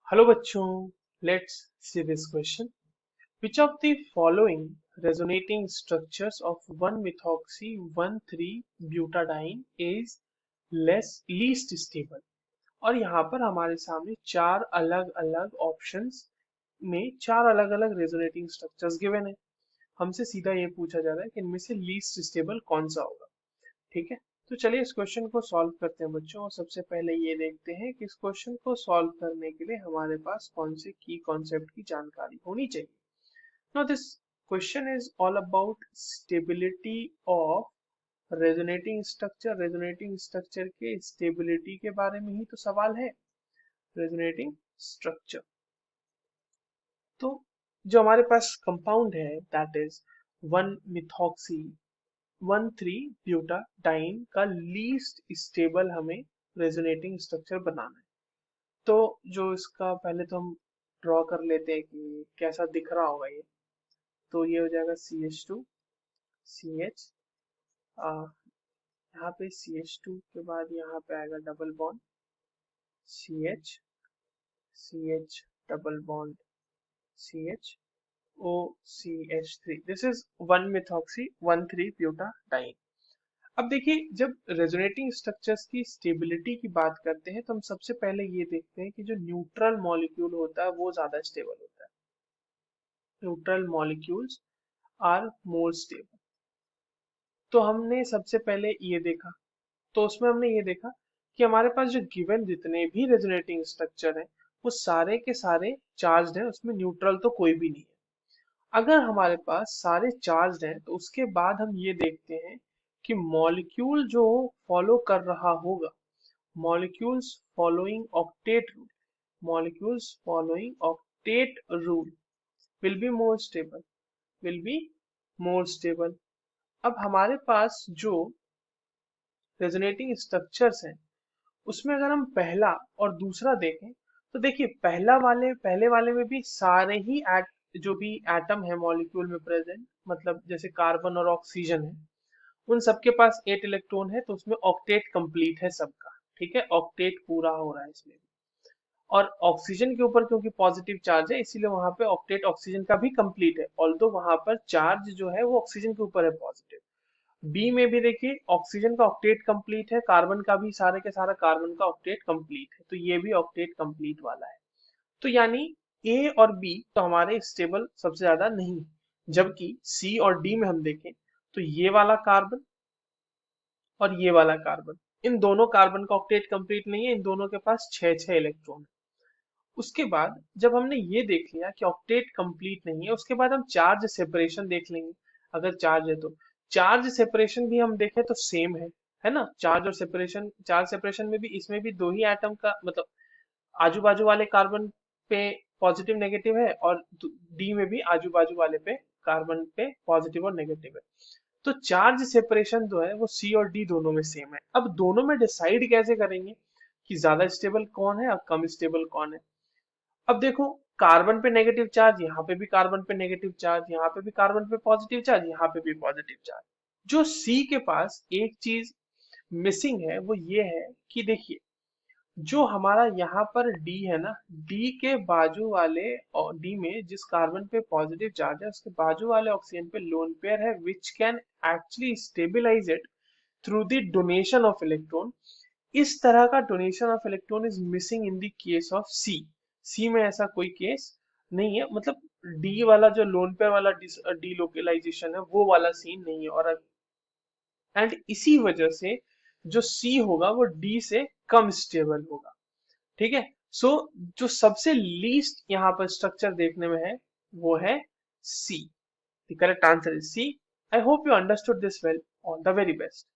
Hello बच्चों, let's see this question. Which of the following resonating structures of 1-methoxy 1,3-butadiene is least stable? और यहाँ पर हमारे सामने चार अलग अलग ऑप्शंस में चार अलग अलग रेजोनेटिंग स्ट्रक्चर्स गिवन है. हमसे सीधा ये पूछा जा रहा है कि इनमें से लीस्ट स्टेबल कौन सा होगा. ठीक है, तो चलिए इस क्वेश्चन को सॉल्व करते हैं बच्चों. और सबसे पहले ये देखते हैं कि इस क्वेश्चन को सॉल्व करने के लिए हमारे पास कौन से की कॉन्सेप्ट की जानकारी होनी चाहिए. Now this question is all about stability of resonating structure के स्टेबिलिटी के बारे में ही तो सवाल है. रेजोनेटिंग स्ट्रक्चर, तो जो हमारे पास कंपाउंड है दैट इज 1-methoxy 1,3-ब्यूटाडाइन का लीस्ट स्टेबल हमें रेजोनेटिंग स्ट्रक्चर बनाना है. तो जो इसका पहले तो हम ड्रॉ कर लेते हैं कि कैसा दिख रहा होगा ये. तो ये हो जाएगा CH2 CH, यहाँ पे CH2 के बाद यहाँ पे आएगा double bond CH CH double bond CH OCH3. This is 1-methoxy 1,3-ब्यूटाडाइन. अब देखिए, जब रेजोनेटिंग स्ट्रक्चर्स की स्टेबिलिटी की बात करते हैं तो हम सबसे पहले ये देखते हैं कि जो न्यूट्रल मॉलिक्यूल होता है वो ज्यादा स्टेबल होता है. Neutral molecules are more stable. तो हमने सबसे पहले ये देखा, तो उसमें हमने ये देखा कि हमारे पास जो गिवन जितने भी रेजोनेटिंग स्ट्रक्चर हैं वो सारे के सारे चार्ज्ड हैं, उसमें न्यूट्रल तो कोई भी नहीं है. अगर हमारे पास सारे चार्ज हैं तो उसके बाद हम ये देखते हैं कि मॉलिक्यूल जो फॉलो कर रहा होगा, molecules following octet rule, molecules following octet rule will be more stable, will be more stable. अब हमारे पास जो रेजोनेटिंग स्ट्रक्चर्स हैं उसमें अगर हम पहला और दूसरा देखें तो देखिए पहले वाले में भी सारे ही जो भी एटम है मॉलिक्यूल में प्रेजेंट, मतलब जैसे कार्बन और ऑक्सीजन है, उन सबके पास 8 इलेक्ट्रॉन है, तो उसमें ऑक्टेट कंप्लीट है सबका. ठीक है, ऑक्टेट पूरा हो रहा है इसमें. और ऑक्सीजन के ऊपर क्योंकि पॉजिटिव चार्ज है इसीलिए वहां पे ऑक्टेट ऑक्सीजन का भी कंप्लीट है, ऑल्दो वहां पर चार्ज जो है वो ऑक्सीजन के ऊपर है पॉजिटिव. बी में भी देखिए ऑक्सीजन का ऑक्टेट कंप्लीट है, कार्बन का भी सारे के सारा कार्बन का ऑक्टेट कंप्लीट है, तो ये भी ऑक्टेट कंप्लीट वाला है. तो यानी ए और बी तो हमारे स्टेबल सबसे ज्यादा नहीं. जबकि सी और डी में हम देखें तो ये वाला कार्बन और ये वाला कार्बन, इन दोनों कार्बन का ऑक्टेट कंप्लीट नहीं है, इन दोनों के पास 6 इलेक्ट्रॉन. उसके बाद जब हमने ये देख लिया कि ऑक्टेट कंप्लीट नहीं है, उसके बाद हम चार्ज सेपरेशन देख लेंगे. अगर चार्ज है तो चार्ज सेपरेशन भी हम देखें तो सेम है ना. चार्ज सेपरेशन में भी इसमें भी दो ही एटम का, मतलब आजू बाजू वाले कार्बन पे पॉजिटिव नेगेटिव है और डी में भी आजू बाजू वाले पे कार्बन पे पॉजिटिव और नेगेटिव है. तो चार्ज सेपरेशन जो है वो सी और डी दोनों में सेम है. अब दोनों में डिसाइड कैसे करेंगे कि ज्यादा स्टेबल कौन है और कम स्टेबल कौन है. अब देखो, कार्बन पे नेगेटिव चार्ज, यहाँ पे भी कार्बन पे नेगेटिव चार्ज, यहाँ पे भी कार्बन पे पॉजिटिव चार्ज, यहाँ पे भी पॉजिटिव चार्ज. जो सी के पास एक चीज मिसिंग है वो ये है कि देखिए, जो हमारा यहाँ पर डी है ना, डी के बाजू वाले, और डी में जिस कार्बन पे पॉजिटिव चार्ज है उसके बाजू वाले ऑक्सीजन पे लोन पेयर है which can actually stabilize it through the donation of electron. इस तरह का donation of electron is missing in the case of C. C में ऐसा कोई केस नहीं है, मतलब डी वाला जो लोन पेयर वाला डी लोकलाइजेशन है वो वाला सीन नहीं है. और एंड इसी वजह से जो सी होगा वो डी से कम स्टेबल होगा. ठीक है, सो जो सबसे लीस्ट यहाँ पर स्ट्रक्चर देखने में है वो है C. The correct answer is C. I hope you understood this well. All the very best.